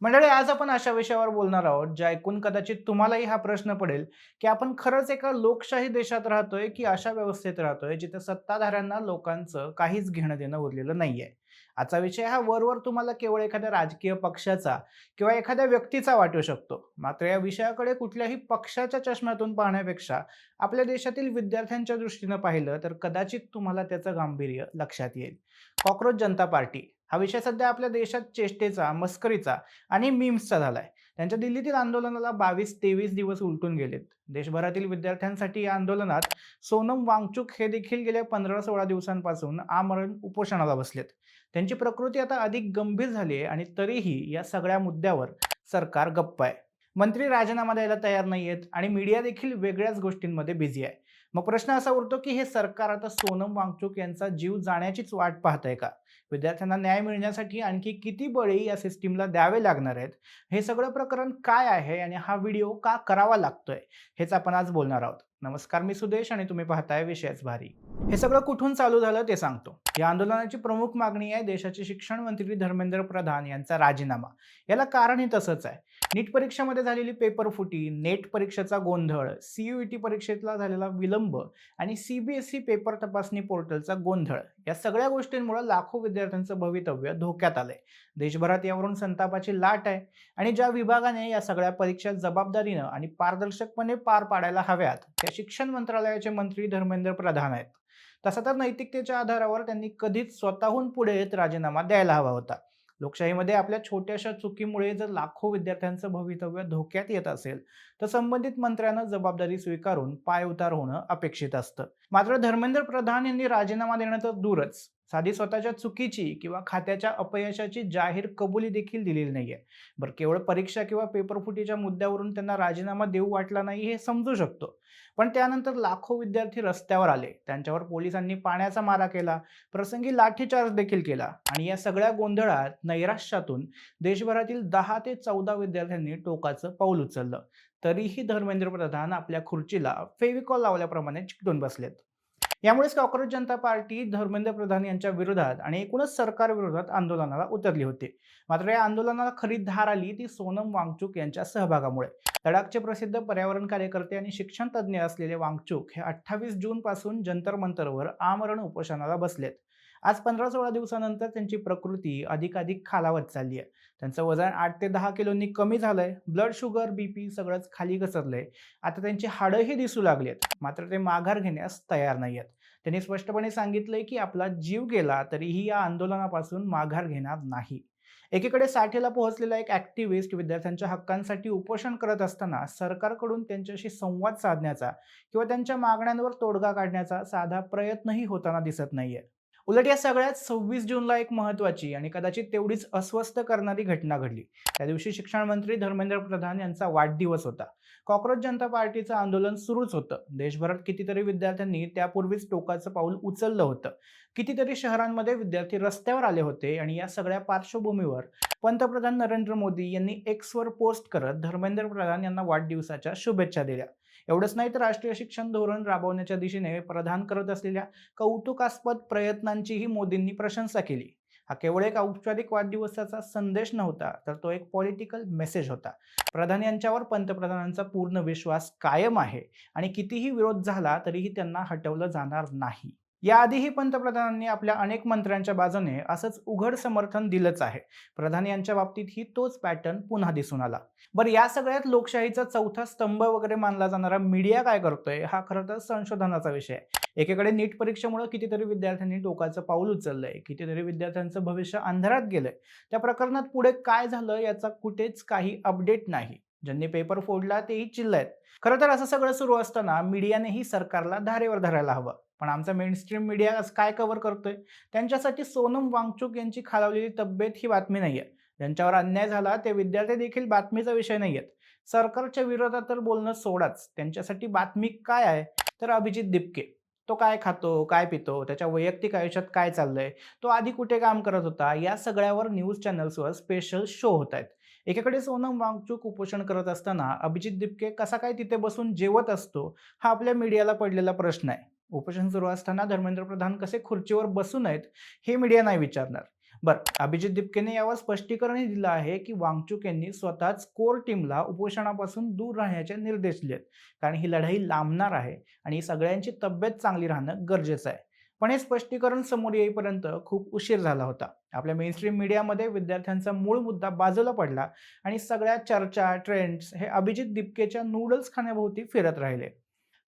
मंडळी, आज आपण अशा विषयावर बोलणार आहोत जे ऐकून कदाचित तुम्हालाही हा प्रश्न पडेल की आपण खरंच एका लोकशाही देशात राहतोय की अशा व्यवस्थेत राहतोय जिथे सत्ताधाऱ्यांना लोकांचं काहीच घेणं देणं उरलेलं नाहीये. आजचा विषय हा वरवर तुम्हाला केवळ एखाद्या राजकीय पक्षाचा किंवा एखाद्या व्यक्तीचा वाटू शकतो, मात्र या विषयाकडे कुठल्याही पक्षाच्या चष्म्यातून पाहण्यापेक्षा आपल्या देशातील विद्यार्थ्यांच्या दृष्टीनं पाहिलं तर कदाचित तुम्हाला त्याचं गांभीर्य लक्षात येईल. कॉक्रोच जनता पार्टी हा विषय सध्या आपल्या देशात चेष्टेचा, मस्करीचा आणि मीम्सचा झालाय. त्यांच्या दिल्लीतील आंदोलनाला 22-23 दिवस उलटून गेलेत. देशभरातील विद्यार्थ्यांसाठी या आंदोलनात सोनम वांगचुक हे देखील गेल्या 15-16 दिवसांपासून आमरण उपोषणाला बसलेत. त्यांची प्रकृती आता अधिक गंभीर झाली आहे आणि तरीही या सगळ्या मुद्द्यावर सरकार गप्प आहे. मंत्री राजीनामा द्यायला तयार नाहीयेत आणि मीडिया देखील वेगळ्याच गोष्टींमध्ये बिझी आहे. मग प्रश्न असा उरतो की हे सरकार आता सोनम वांगचुक यांचा जीव जाण्याचीच वाट पाहतंय का? विद्यार्थ्यांना न्याय मिळण्यासाठी आणखी किती बळी या सिस्टीमला द्यावे लागणार आहेत? हे सगळं प्रकरण काय आहे आणि हा व्हिडिओ का करावा लागतोय? हेच आपण आज बोलणार आहोत. नमस्कार, मी सुदेश आणि तुम्ही पाहताय विषयच भारी. हे सगळं कुठून चालू झालं ते सांगतो. या आंदोलनाची प्रमुख मागणी आहे देशाचे शिक्षण मंत्री धर्मेंद्र प्रधान यांचा राजीनामा. याला कारणही तसंच आहे. नीट परीक्षेमध्ये झालेली पेपर फुटी, नेट परीक्षेचा गोंधळ, सीयूईटी परीक्षेतला झालेला विलंब आणि सीबीएसई पेपर तपासणी पोर्टलचा गोंधळ, या सगळ्या गोष्टींमुळे लाखो विद्यार्थ्यांचं भवितव्य धोक्यात आलंय. देशभरात यावरून संतापाची लाट आहे आणि ज्या विभागाने या सगळ्या परीक्षा जबाबदारीनं आणि पारदर्शकपणे पार पाडायला हव्यात, त्या शिक्षण मंत्रालयाचे मंत्री धर्मेंद्र प्रधान आहेत. तसा तर नैतिकतेच्या आधारावर त्यांनी कधीच स्वतःहून पुढे येत राजीनामा द्यायला हवा होता. लोकशाहीमध्ये आपल्या छोट्याशा चुकीमुळे जर लाखो विद्यार्थ्यांचं भवितव्य धोक्यात येत असेल, तर संबंधित मंत्र्यांना जबाबदारी स्वीकारून पायउतार होणं अपेक्षित असतं. मात्र धर्मेंद्र प्रधान यांनी राजीनामा देणं तर दूरच, साधी स्वतःच्या चुकीची किंवा खात्याच्या अपयशाची जाहीर कबुली देखील दिलेली नाहीये. बरं, केवळ परीक्षा किंवा पेपरफुटीच्या मुद्द्यावरून त्यांना राजीनामा देऊ वाटला नाही हे समजू शकतो. पण त्यानंतर लाखो विद्यार्थी रस्त्यावर आले, त्यांच्यावर पोलिसांनी पाण्याचा मारा केला, प्रसंगी लाठीचार्ज देखील केला आणि या सगळ्या गोंधळात नैराश्यातून देशभरातील 10 ते 14 विद्यार्थ्यांनी टोकाचं पाऊल उचललं. तरीही धर्मेंद्र प्रधान आपल्या खुर्चीला फेविकॉल लावल्याप्रमाणे चिकटून बसलेत. यामुळेच कॉक्रोच जनता पार्टी धर्मेंद्र प्रधान यांच्या विरोधात आणि एकूणच सरकारविरोधात आंदोलनाला उतरली होती. मात्र या आंदोलनाला खरी धार आली ती सोनम वांगचुक यांच्या सहभागामुळे. लडाखचे प्रसिद्ध पर्यावरण कार्यकर्ते आणि शिक्षण तज्ज्ञ असलेले वांगचुक हे 28 जून पासून जंतर मंतरवर आमरण उपोषणाला बसलेत. आज 15-16 दिवसानंतर त्यांची प्रकृती अधिकाधिक खालावत चालली आहे. त्यांचं वजन 8 ते 10 किलोंनी कमी झालंय. ब्लड शुगर, बीपी सगळंच खाली घसरलंय. आता त्यांची हाडंही दिसू लागलीत. मात्र ते माघार घेण्यास तयार नाहीयेत. त्यांनी स्पष्टपणे सांगितलंय की आपला जीव गेला तरीही या आंदोलनापासून माघार घेणार नाही. एकीकडे साठेला पोहोचलेला एक ॲक्टिव्हिस्ट विद्यार्थ्यांच्या हक्कांसाठी उपोषण करत असताना सरकारकडून त्यांच्याशी संवाद साधण्याचा किंवा त्यांच्या मागण्यांवर तोडगा काढण्याचा साधा प्रयत्नही होताना दिसत नाहीये. उलट या सगळ्यात 26 जूनला एक महत्त्वाची आणि कदाचित तेवढीच अस्वस्थ करणारी घटना घडली. त्या दिवशी शिक्षण मंत्री धर्मेंद्र प्रधान यांचा वाढदिवस होता. कॉक्रोच जनता पार्टीचं आंदोलन सुरूच होतं. देशभरात कितीतरी विद्यार्थ्यांनी त्यापूर्वीच टोकाचं पाऊल उचललं होतं. कितीतरी शहरांमध्ये विद्यार्थी रस्त्यावर आले होते आणि या सगळ्या पार्श्वभूमीवर पंतप्रधान नरेंद्र मोदी यांनी एक्सवर पोस्ट करत धर्मेंद्र प्रधान यांना वाढदिवसाच्या शुभेच्छा दिल्या. एवढंच नाही तर राष्ट्रीय शिक्षण धोरण राबवण्याच्या दिशेने प्रधान करत असलेल्या कौतुकास्पद प्रयत्नांचीही मोदींनी प्रशंसा केली. हा केवळ एक औपचारिक वाढदिवसाचा संदेश नव्हता, तर तो एक पॉलिटिकल मेसेज होता. प्रधान यांच्यावर पंतप्रधानांचा पूर्ण विश्वास कायम आहे आणि कितीही विरोध झाला तरीही त्यांना हटवलं जाणार नाही. याआधीही पंतप्रधानांनी आपल्या अनेक मंत्र्यांच्या बाजूने असंच उघड समर्थन दिलंच आहे. प्रधान यांच्या बाबतीतही तोच पॅटर्न पुन्हा दिसून आला. बरं, या सगळ्यात लोकशाहीचा चौथा स्तंभ वगैरे मानला जाणारा मीडिया काय करतोय, हा खरं तर संशोधनाचा विषय आहे. एकीकडे नीट परीक्षेमुळे कितीतरी विद्यार्थ्यांनी टोकाचं पाऊल उचललंय, कितीतरी विद्यार्थ्यांचं भविष्य अंधारात गेलंय. त्या प्रकरणात पुढे काय झालं याचा कुठेच काही अपडेट नाही. ज्यांनी पेपर फोडला तेही चिल्लत. खरं तर असं सगळं सुरू असताना मीडियानेही सरकारला धारेवर धरायला हवं. पण आमचा मेनस्ट्रीम मीडिया आज काय कव्हर करतोय? त्यांच्यासाठी सोनम वांगचुक यांची खालावलेली तब्येत ही बातमी नाहीये. ज्यांच्यावर अन्याय झाला ते विद्यार्थी देखील बातमीचा विषय नाहीयेत. सरकारच्या विरोधात तर बोलणं सोडाच, त्यांच्यासाठी बातमी काय आहे? तर अभिजित दिपके. तो काय खातो, काय पितो, त्याच्या वैयक्तिक आयुष्यात काय चाललंय, तो आधी कुठे काम करत होता, या सगळ्यावर न्यूज चॅनल्सवर स्पेशल शो होत आहेत. एकीकडे सोनम वांगचुक उपोषण करत असताना अभिजित दिपके कसा काय तिथे बसून जेवत असतो, हा आपल्या मीडियाला पडलेला प्रश्न आहे. उपोषण सुरू असताना धर्मेंद्र प्रधान कसे खुर्चीवर बसू नयेत हे मीडिया नाही विचारणार. बरं, अभिजित दिपकेने यावर स्पष्टीकरणही दिलं आहे, की वांगचुक यांनी स्वतःच कोर टीमला उपोषणापासून दूर राहण्याचे निर्देश दिलेत. कारण ही लढाई लांबणार आहे आणि सगळ्यांची तब्येत चांगली राहणं गरजेचं आहे. पण हे स्पष्टीकरण समोर येईपर्यंत खूप उशीर झाला होता. आपल्या मेनस्ट्रीम मीडियामध्ये विद्यार्थ्यांचा मूळ मुद्दा बाजूला पडला आणि सगळ्या चर्चा, ट्रेंड्स हे अभिजित दिपकेच्या नूडल्स खाण्याभोवती फिरत राहिले.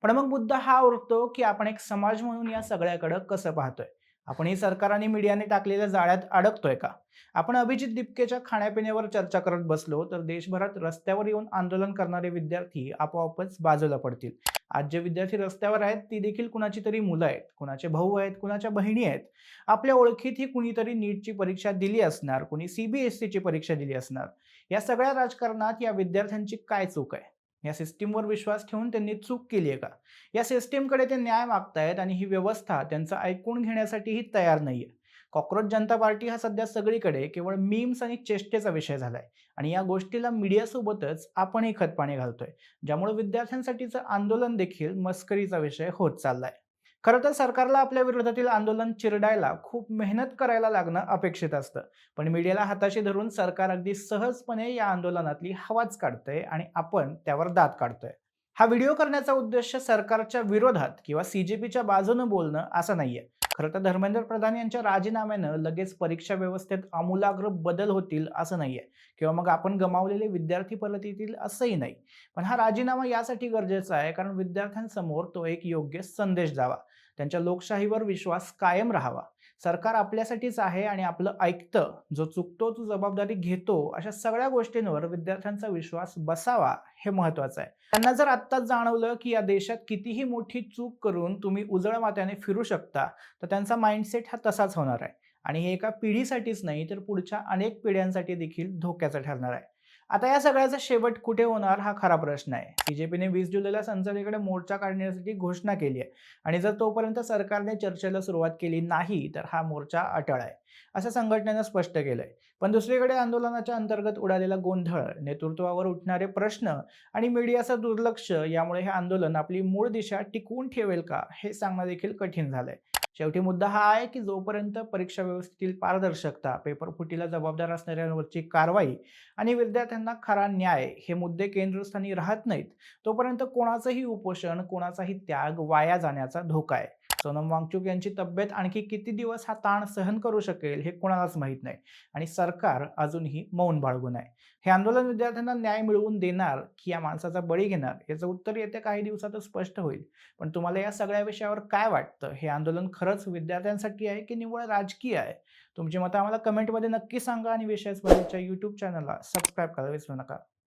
पण मग मुद्दा हा उरतो, की आपण एक समाज म्हणून या सगळ्याकडे कसं पाहतोय? आपणही सरकार आणि मीडियाने टाकलेल्या जाळ्यात अडकतोय का? आपण अभिजित दिपकेच्या खाण्यापिण्यावर चर्चा करत बसलो, तर देशभरात रस्त्यावर येऊन आंदोलन करणारे विद्यार्थी आपोआपच बाजूला पडतील. आज जे विद्यार्थी रस्त्यावर आहेत, ती देखील कुणाची तरी मुलं आहेत, कुणाचे भाऊ आहेत, कुणाच्या बहिणी आहेत. आपल्या ओळखीतही कुणीतरी नीटची परीक्षा दिली असणार, कुणी CBSEची परीक्षा दिली असणार. या सगळ्या राजकारणात या विद्यार्थ्यांची काय चूक आहे? या सिस्टीमवर विश्वास ठेवून त्यांनी चूक केली आहे का? या सिस्टीमकडे ते न्याय मागतायत आणि ही व्यवस्था त्यांचं ऐकून घेण्यासाठीही तयार नाहीये. कॉकरोच जनता पार्टी हा सध्या सगळीकडे केवळ मीम्स आणि चेष्टेचा विषय झालाय आणि या गोष्टीला मीडियासोबतच आपणही खतपाणी घालतोय, ज्यामुळे विद्यार्थ्यांसाठीचं आंदोलन देखील मस्करीचा विषय होत चाललाय. खरं तर सरकारला आपल्या विरोधातील आंदोलन चिरडायला खूप मेहनत करायला लागणं अपेक्षित असतं. पण मीडियाला हाताशी धरून सरकार अगदी सहजपणे या आंदोलनातली हवाच काढतंय आणि आपण त्यावर दात काढतोय. हा व्हिडिओ करण्याचा उद्देश सरकारच्या विरोधात किंवा CJPच्या बाजूनं बोलणं असं नाहीये. खरं तर धर्मेंद्र प्रधान यांच्या राजीनाम्यानं लगेच परीक्षा व्यवस्थेत आमूलाग्र बदल होतील असं नाहीये किंवा मग आपण गमावलेले विद्यार्थी परत येतील असंही नाही. पण हा राजीनामा यासाठी गरजेचा आहे कारण विद्यार्थ्यांसमोर तो एक योग्य संदेश जावा. त्यांच्या लोकशाहीवर विश्वास कायम राहावा. सरकार आपल्यासाठीच आहे आणि आपलं ऐकतं, जो चुकतो तो जबाबदारी घेतो, अशा सगळ्या गोष्टींवर विद्यार्थ्यांचा विश्वास बसावा हे महत्वाचं आहे. त्यांना जर आत्ताच जाणवलं की या देशात कितीही मोठी चूक करून तुम्ही उजळ माथ्याने फिरू शकता, तर त्यांचा माइंडसेट हा तसाच होणार आहे आणि हे एका पिढीसाठीच नाही तर पुढच्या अनेक पिढ्यांसाठी देखील धोक्याचं ठरणार आहे. आता या सगळ्याचा शेवट कुठे होणार हा खरा प्रश्न आहे. CJPने 20 जुलैला संसदेकडे मोर्चा काढण्यासाठी घोषणा केली आहे आणि जर तोपर्यंत सरकारने चर्चेला सुरुवात केली नाही तर हा मोर्चा अटळ आहे, असं संघटनेनं स्पष्ट केलंय. पण दुसरीकडे आंदोलनाच्या अंतर्गत उडालेला गोंधळ, नेतृत्वावर उठणारे प्रश्न आणि मीडियाचं दुर्लक्ष यामुळे हे आंदोलन आपली मूळ दिशा टिकवून ठेवेल का हे सांगणं देखील कठीण झालंय. शेवटी मुद्दा हा आहे की जोपर्यंत परीक्षा व्यवस्थेतील पारदर्शकता, पेपर फुटीला जबाबदार असणाऱ्यांवरची कारवाई आणि विद्यार्थ्यांना खरा न्याय हे मुद्दे केंद्रस्थानी राहत नाहीत, तोपर्यंत कोणाचंही उपोषण, कोणाचाही त्याग वाया जाण्याचा धोका आहे. सोनम वांगचुक यांची तब्येत आणखी किती दिवस हा ताण सहन करू शकेल हे कोणालाच माहीत नाही आणि सरकार अजूनही मौन बाळगून आहे. हे आंदोलन विद्यार्थ्यांना न्याय मिळवून देणार की या माणसाचा बळी घेणार याचं उत्तर येत्या काही दिवसातच स्पष्ट होईल. पण तुम्हाला या सगळ्या विषयावर काय वाटतं? हे आंदोलन खरंच विद्यार्थ्यांसाठी आहे की निव्वळ राजकीय आहे? तुमची मतं आम्हाला कमेंटमध्ये नक्की सांगा आणि विषयाच बदलच्या YouTube चॅनलला सबस्क्राईब करायला विसरू नका.